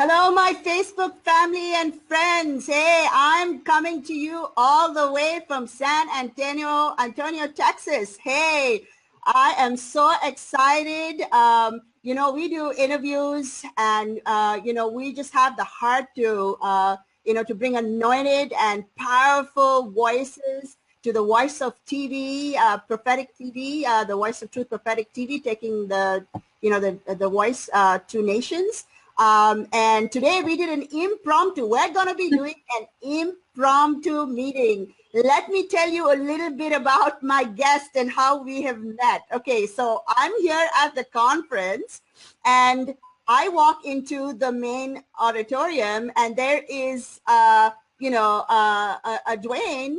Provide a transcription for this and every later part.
Hello, my Facebook family and friends. Hey, I'm coming to you all the way from San Antonio, Texas. Hey, I am so excited. We do interviews and, we just have the heart to, to bring anointed and powerful voices to the Voice of TV, prophetic TV, the Voice of Truth prophetic TV, taking the voice to nations. And today we did an impromptu. We're going to be doing an impromptu meeting. Let me tell you a little bit about my guest and how we have met. Okay, so I'm here at the conference and I walk into the main auditorium and there is, a Dwayne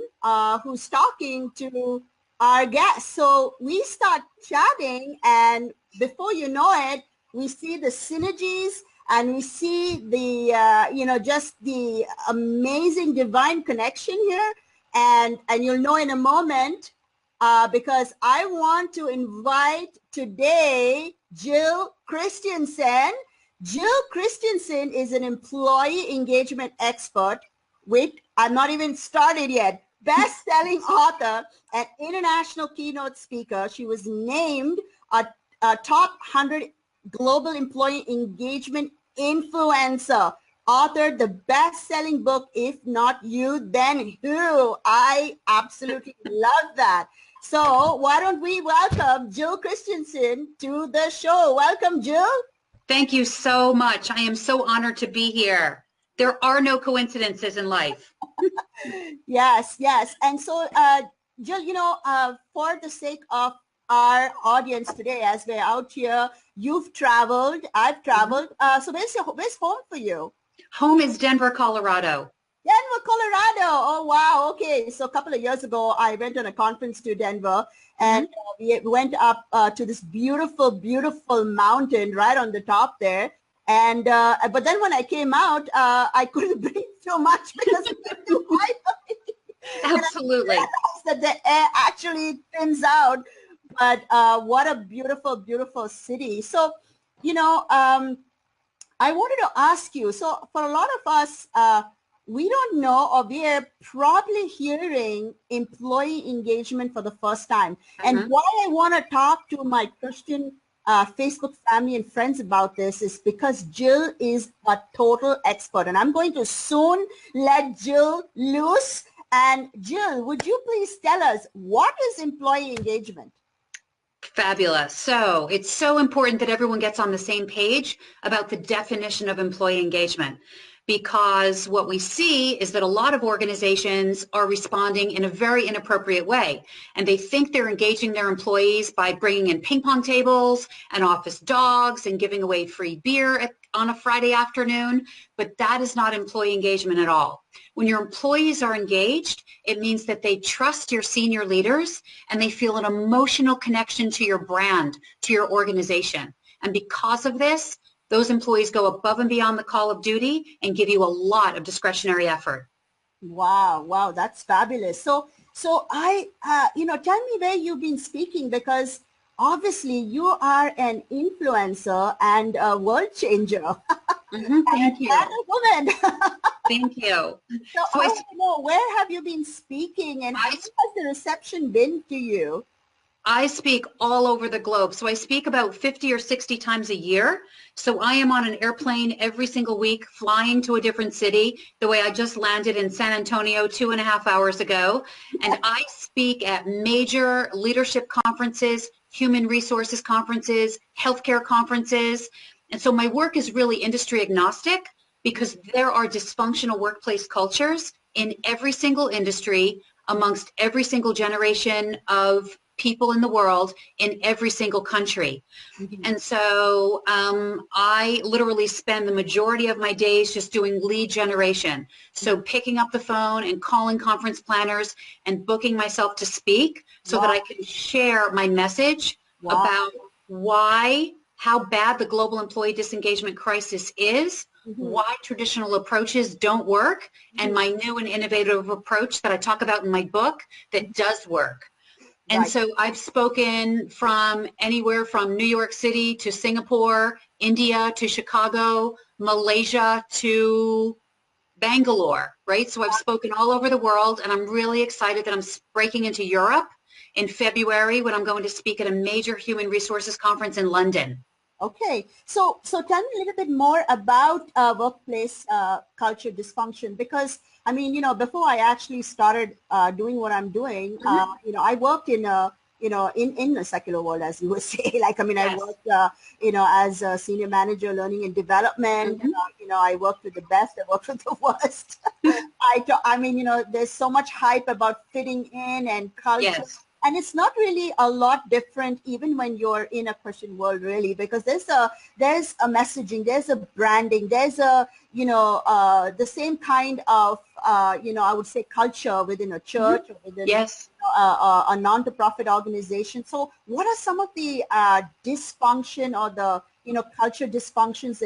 who's talking to our guest. So we start chatting and before you know it, we see the synergies and we see the, just the amazing divine connection here. And you'll know in a moment because I want to invite today Jill Christensen. Jill Christensen is an employee engagement expert. Wait, I'm not even started yet. Best-selling author and international keynote speaker. She was named a top 100 global employee engagement influencer, authored the best-selling book, If Not You, Then Who? I absolutely love that. So why don't we welcome Jill Christensen to the show. Welcome, Jill. Thank you so much. I am so honored to be here. There are no coincidences in life. Yes. And so, Jill, for the sake of our audience today, as we're out here, you've traveled, I've traveled. So where's home for you? Home is Denver, Colorado. Denver, Colorado. Oh, wow. Okay. So a couple of years ago, I went on a conference to Denver and we went up to this beautiful, beautiful mountain right on the top there. And but then when I came out, I couldn't breathe so much because it was too high. Absolutely. That the air actually thins out. But what a beautiful, beautiful city. So, I wanted to ask you, so for a lot of us, we don't know or we are probably hearing employee engagement for the first time. And why I want to talk to my Christian Facebook family and friends about this is because Jill is a total expert. And I'm going to soon let Jill loose. And Jill, would you please tell us, what is employee engagement? Fabulous. So it's so important that everyone gets on the same page about the definition of employee engagement, because what we see is that a lot of organizations are responding in a very inappropriate way. And they think they're engaging their employees by bringing in ping pong tables and office dogs and giving away free beer on a Friday afternoon. But that is not employee engagement at all. When your employees are engaged, it means that they trust your senior leaders and they feel an emotional connection to your brand, to your organization. And because of this, those employees go above and beyond the call of duty and give you a lot of discretionary effort. Wow, that's fabulous. So I, tell me where you've been speaking, because obviously you are an influencer and a world changer. Thank you. And a woman. Thank you. So I want to know, where have you been speaking and how has the reception been to you? I speak all over the globe. So I speak about 50 or 60 times a year. So I am on an airplane every single week flying to a different city. The way I just landed in San Antonio 2.5 hours ago. And I speak at major leadership conferences, human resources conferences, healthcare conferences. And so my work is really industry agnostic, because there are dysfunctional workplace cultures in every single industry, amongst every single generation of people in the world, in every single country. And so I literally spend the majority of my days just doing lead generation. So picking up the phone and calling conference planners and booking myself to speak so that I can share my message about how bad the global employee disengagement crisis is, why traditional approaches don't work, and my new and innovative approach that I talk about in my book that does work. And Right. so I've spoken from anywhere from New York City to Singapore, India to Chicago, Malaysia to Bangalore, right? So I've spoken all over the world, and I'm really excited that I'm breaking into Europe in February when I'm going to speak at a major human resources conference in London. Okay, so tell me a little bit more about workplace culture dysfunction, because I mean, before I actually started doing what I'm doing, Mhm. I worked in a in the secular world, as you would say. Like, I mean, I Yes. worked as a senior manager, learning and development. Mhm. I worked with the best, I worked with the worst. I mean, there's so much hype about fitting in and culture. Yes. And it's not really a lot different even when you're in a Christian world, really, because there's a messaging, there's a branding, there's a the same kind of I would say culture within a Mhm. church or within Yes. a non-profit organization. So what are some of the dysfunction or the culture dysfunctions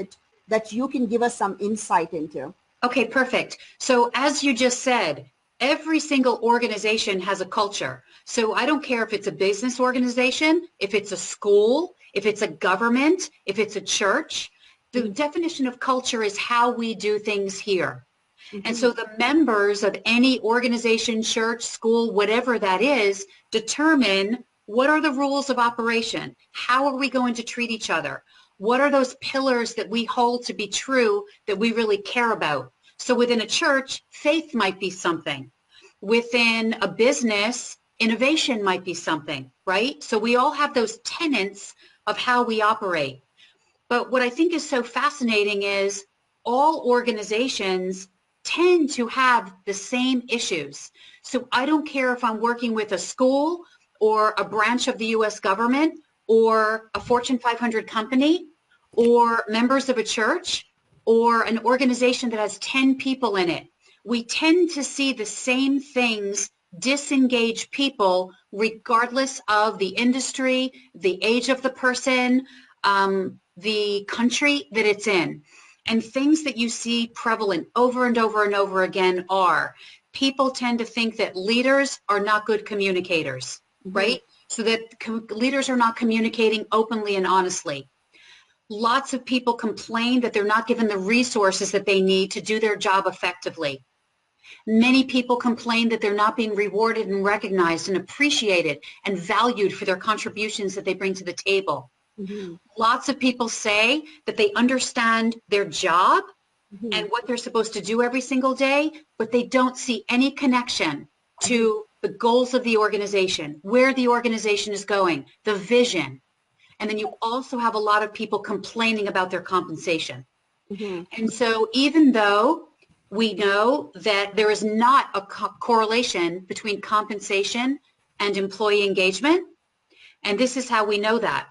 that you can give us some insight into? Okay, perfect. So as you just said, every single organization has a culture. So I don't care if it's a business organization, if it's a school, if it's a government, if it's a church. The definition of culture is how we do things here. And Mm-hmm. so the members of any organization, church, school, whatever that is, determine what are the rules of operation? How are we going to treat each other? What are those pillars that we hold to be true that we really care about? So within a church, faith might be something. Within a business, innovation might be something, right? So we all have those tenets of how we operate. But what I think is so fascinating is all organizations tend to have the same issues. So I don't care if I'm working with a school or a branch of the US government or a Fortune 500 company or members of a church or an organization that has 10 people in it. We tend to see the same things disengage people regardless of the industry, the age of the person, the country that it's in. And things that you see prevalent over and over and over again are people tend to think that leaders are not good communicators, Mm-hmm. right? So that leaders are not communicating openly and honestly. Lots of people complain that they're not given the resources that they need to do their job effectively. Many people complain that they're not being rewarded and recognized and appreciated and valued for their contributions that they bring to the table. Mm-hmm. Lots of people say that they understand their job Mm-hmm. and what they're supposed to do every single day, but they don't see any connection to the goals of the organization, where the organization is going, the vision. And then you also have a lot of people complaining about their compensation. Mm-hmm. And so even though we know that there is not a correlation between compensation and employee engagement, and this is how we know that,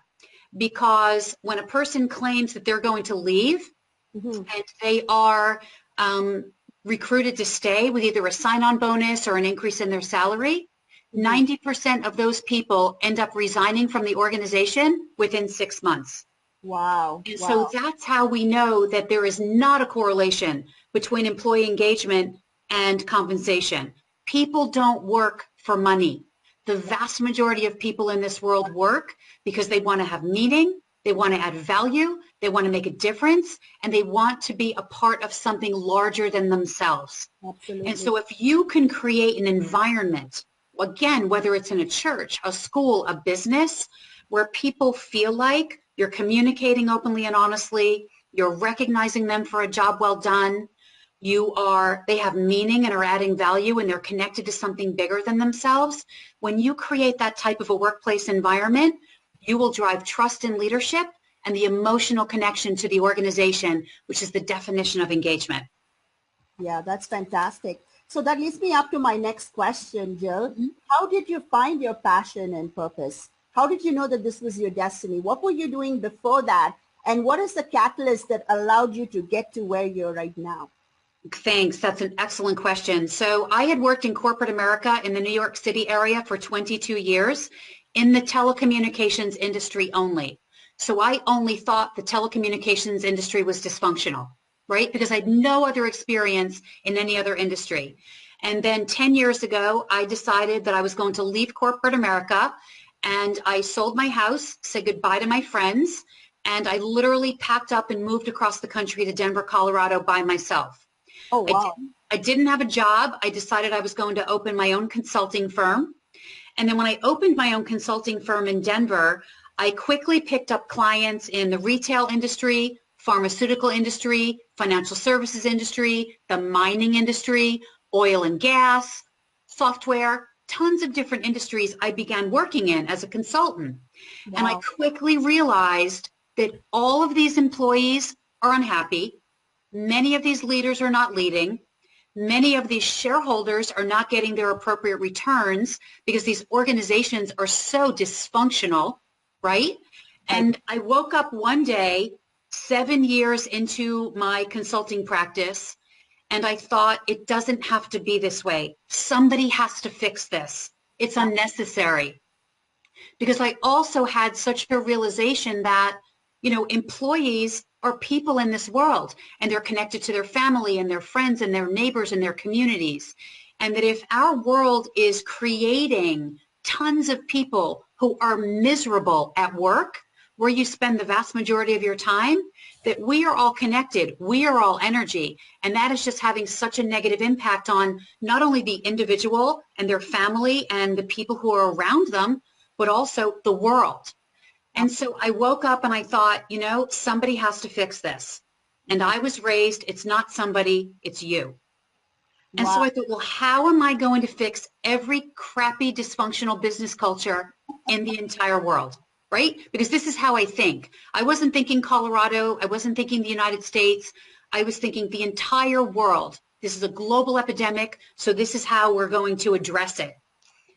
because when a person claims that they're going to leave Mm-hmm. and they are recruited to stay with either a sign-on bonus or an increase in their salary, Mm-hmm. 90% of those people end up resigning from the organization within 6 months. Wow. And so Wow. that's how we know that there is not a correlation between employee engagement and compensation. People don't work for money. The vast majority of people in this world work because they want to have meaning, they want to add value, they want to make a difference, and they want to be a part of something larger than themselves. And Absolutely. so if you can create an environment, again, whether it's in a church, a school, a business, where people feel like you're communicating openly and honestly, you're recognizing them for a job well done, they have meaning and are adding value and they're connected to something bigger than themselves. When you create that type of a workplace environment, you will drive trust in leadership and the emotional connection to the organization, which is the definition of engagement. Yeah, that's fantastic. So that leads me up to my next question, Jill. Mhm. How did you find your passion and purpose? How did you know that this was your destiny? What were you doing before that? And what is the catalyst that allowed you to get to where you're right now? Thanks. That's an excellent question. So I had worked in corporate America in the New York City area for 22 years in the telecommunications industry only. So I only thought the telecommunications industry was dysfunctional, right? Because I had no other experience in any other industry. And then 10 years ago, I decided that I was going to leave corporate America, and I sold my house, said goodbye to my friends, and I literally packed up and moved across the country to Denver, Colorado by myself. Oh, I, wow. I didn't have a job. I decided I was going to open my own consulting firm. And then when I opened my own consulting firm in Denver, I quickly picked up clients in the retail industry, pharmaceutical industry, financial services industry, the mining industry, oil and gas, software, tons of different industries I began working in as a consultant. Wow. And I quickly realized that all of these employees are unhappy. Many of these leaders are not leading. Many of these shareholders are not getting their appropriate returns because these organizations are so dysfunctional, right? And I woke up one day, 7 years into my consulting practice, and I thought, it doesn't have to be this way. Somebody has to fix this. It's unnecessary. Because I also had such a realization that, you know, employees are people in this world, and they're connected to their family and their friends and their neighbors and their communities. And that if our world is creating tons of people who are miserable at work, where you spend the vast majority of your time, that we are all connected, we are all energy, and that is just having such a negative impact on not only the individual and their family and the people who are around them, but also the world. And so I woke up and I thought, you know, somebody has to fix this. And I was raised, it's not somebody, it's you. And so I thought, well, how am I going to fix every crappy dysfunctional business culture in the entire world, right? Because this is how I think. I wasn't thinking Colorado. I wasn't thinking the United States. I was thinking the entire world. This is a global epidemic, so this is how we're going to address it.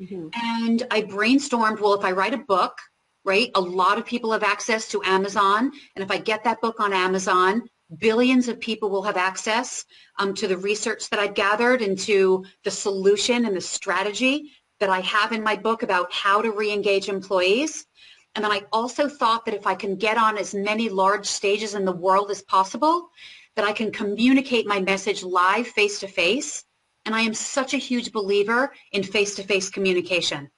And I brainstormed, well, if I write a book, right, a lot of people have access to Amazon. And if I get that book on Amazon, billions of people will have access to the research that I've gathered and to the solution and the strategy that I have in my book about how to re-engage employees. And then I also thought that if I can get on as many large stages in the world as possible, that I can communicate my message live face-to-face. And I am such a huge believer in face-to-face communication.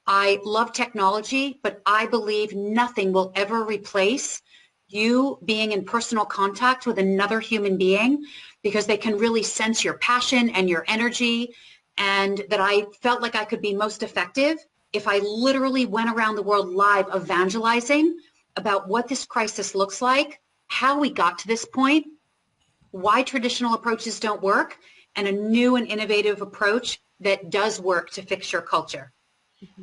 I love technology, but I believe nothing will ever replace you being in personal contact with another human being, because they can really sense your passion and your energy. And that I felt like I could be most effective if I literally went around the world live evangelizing about what this crisis looks like, how we got to this point, why traditional approaches don't work, and a new and innovative approach that does work to fix your culture.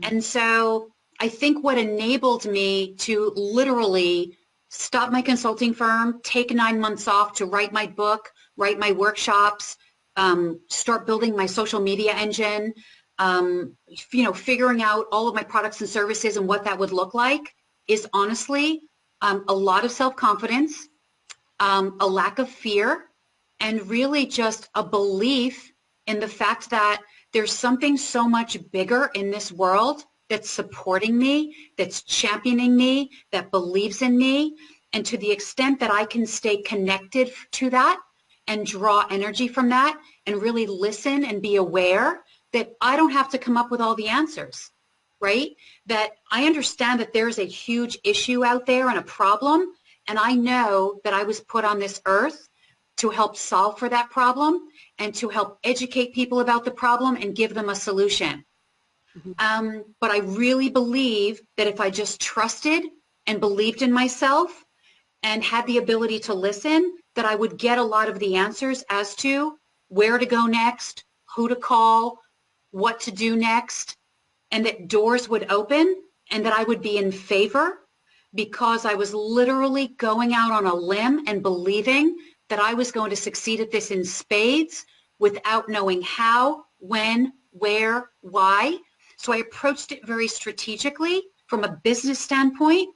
And so I think what enabled me to literally stop my consulting firm, take 9 months off to write my book, write my workshops, start building my social media engine, you know, figuring out all of my products and services and what that would look like, is honestly a lot of self-confidence, a lack of fear, and really just a belief in the fact that there's something so much bigger in this world that's supporting me, that's championing me, that believes in me. And to the extent that I can stay connected to that and draw energy from that and really listen and be aware that I don't have to come up with all the answers, right? That I understand that there's a huge issue out there and a problem. And I know that I was put on this earth to help solve for that problem and to help educate people about the problem and give them a solution. But I really believe that if I just trusted and believed in myself and had the ability to listen, that I would get a lot of the answers as to where to go next, who to call, what to do next, and that doors would open and that I would be in favor, because I was literally going out on a limb and believing that I was going to succeed at this in spades without knowing how, when, where, why. So I approached it very strategically from a business standpoint,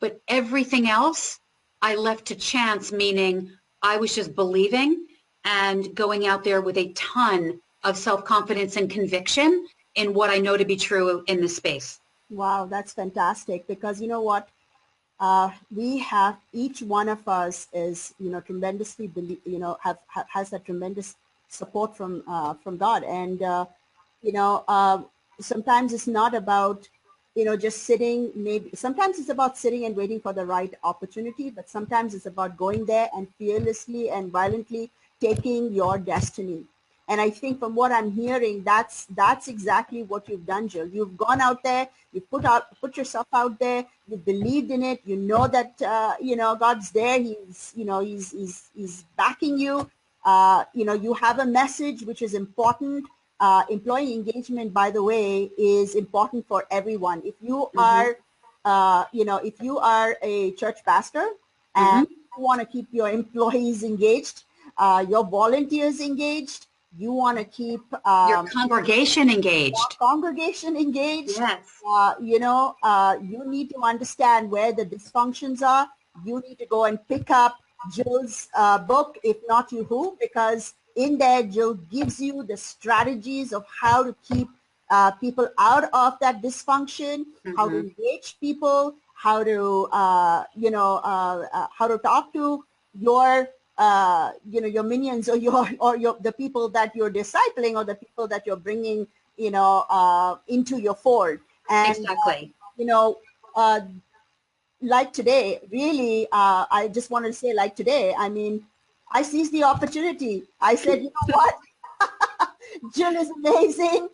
but everything else I left to chance, meaning I was just believing and going out there with a ton of self-confidence and conviction in what I know to be true in this space. Wow, that's fantastic, because you know what? We have, each one of us is, you know, tremendously, has a tremendous support from God. And you know, sometimes it's not about, you know, just sitting. Maybe sometimes it's about sitting and waiting for the right opportunity, but sometimes it's about going there and fearlessly and violently taking your destiny. And I think from what I'm hearing, that's exactly what you've done, Jill. You've gone out there, you put yourself out there, you believed in it. You know that you know, God's there. He's, you know, he's backing you. You know, you have a message which is important. Employee engagement, by the way, is important for everyone. If you are, you know, if you are a church pastor and you want to keep your employees engaged, your volunteers engaged, you want to keep your congregation engaged. Yes. You know, you need to understand where the dysfunctions are. You need to go and pick up Jill's book, If Not You Who, because in there, Jill gives you the strategies of how to keep people out of that dysfunction, how to engage people, how to, you know, how to talk to your, you know, your minions, or the people that you're discipling, or the people that you're bringing, you know, into your fold. And, exactly. You know, like today, really, I just wanted to say, like today, I mean, I seized the opportunity. I said, you know what? Jill is amazing.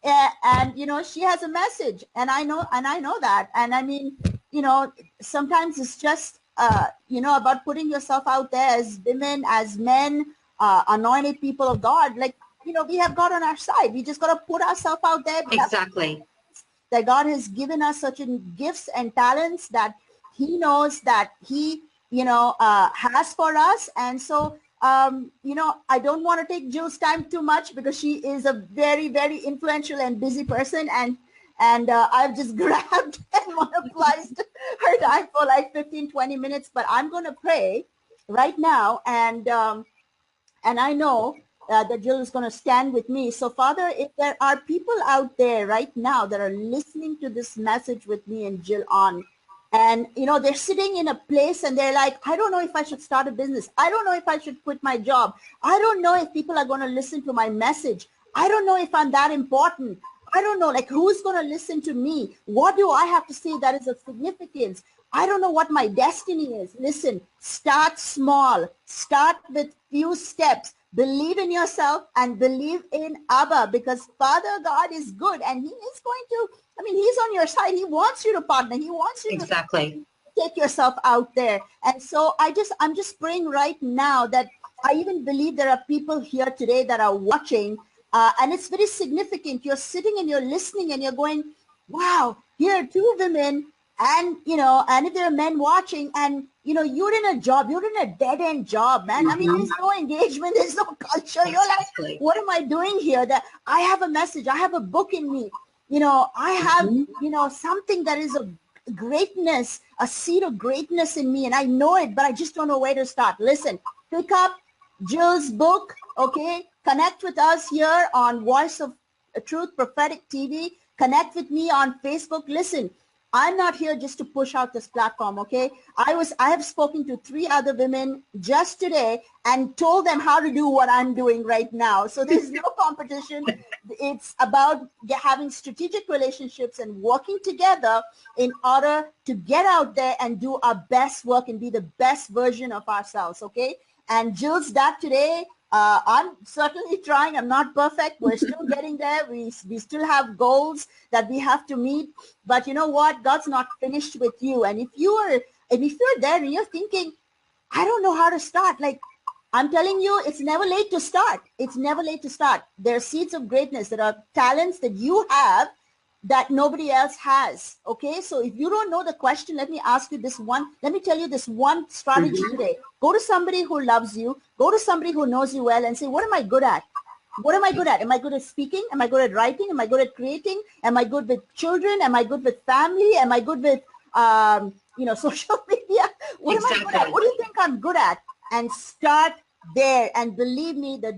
And, you know, she has a message, and I know that. And I mean, you know, sometimes it's just, you know, about putting yourself out there as women, as men, anointed people of God. Like, you know, we have God on our side. We just got to put ourselves out there. Exactly. That God has given us such gifts and talents that he knows that he, you know, has for us. And so, you know, I don't want to take Jill's time too much, because she is a very, very influential and busy person. And I've just grabbed and monopolized her time for like 15, 20 minutes. But I'm going to pray right now. And I know that Jill is going to stand with me. So, Father, if there are people out there right now that are listening to this message with me and Jill on, and, you know, they're sitting in a place and they're like, I don't know if I should start a business. I don't know if I should quit my job. I don't know if people are going to listen to my message. I don't know if I'm that important. I don't know, like, who's going to listen to me? What do I have to say that is of significance? I don't know what my destiny is. Listen, start small. Start with few steps. Believe in yourself and believe in Abba, because Father God is good, and he is going to, I mean, he's on your side. He wants you to partner. He wants you exactly. to take yourself out there. And so I'm just praying right now that I even believe there are people here today that are watching, and it's very significant. You're sitting and you're listening and you're going, wow, here are two women, and, you know, and if there are men watching, and, you know, you're in a job, you're in a dead-end job, man. I mean, there's no engagement, there's no culture. You're like, what am I doing here? That I have a message, I have a book in me, you know, I have, you know, something that is of greatness, a seed of greatness in me, and I know it, but I just don't know where to start. Listen, pick up Jill's book, okay? Connect with us here on Voice of Truth Prophetic TV. Connect with me on Facebook. Listen, I'm not here just to push out this platform, okay? I have spoken to 3 other women just today and told them how to do what I'm doing right now. So there's no competition. It's about having strategic relationships and working together in order to get out there and do our best work and be the best version of ourselves, okay? And Jill's that today. I'm certainly trying. I'm not perfect. We're still getting there. We still have goals that we have to meet. But you know what? God's not finished with you. And if you're there and you're thinking, I don't know how to start, like, I'm telling you, it's never late to start. It's never late to start. There are seeds of greatness. There are talents that you have that nobody else has. Okay, so if you don't know the question, let me ask you this one. Let me tell you this one strategy today. Go to somebody who loves you. Go to somebody who knows you well and say, what am I good at? What am I good at? Am I good at speaking? Am I good at writing? Am I good at creating? Am I good with children? Am I good with family? Am I good with, you know, social media? What am I good at? What do you think I'm good at? And start there. And believe me, the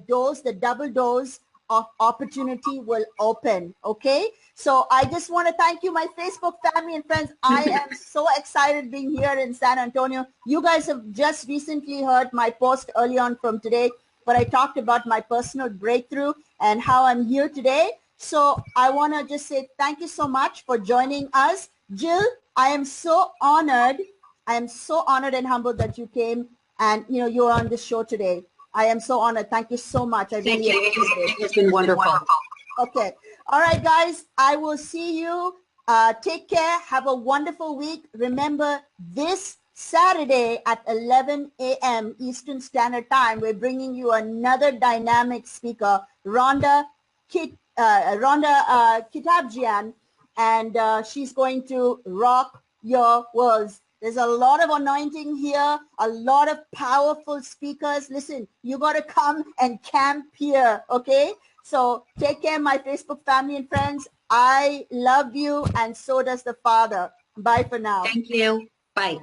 double doors of opportunity will open. Okay. So I just want to thank you, my Facebook family and friends. I am so excited being here in San Antonio. You guys have just recently heard my post early on from today. but I talked about my personal breakthrough and how I'm here today. So I want to just say thank you so much for joining us. Jill, I am so honored. I am so honored and humbled that you came and you're on this show today. I am so honored. Thank you so much. I really appreciate it. It's been wonderful. Okay. All right, guys. I will see you. Take care. Have a wonderful week. Remember, this Saturday at 11 a.m. Eastern Standard Time, we're bringing you another dynamic speaker, Rhonda Kitabjian, and she's going to rock your worlds. There's a lot of anointing here, a lot of powerful speakers. Listen, you got to come and camp here, okay? So take care, my Facebook family and friends. I love you, and so does the Father. Bye for now. Thank you. Bye.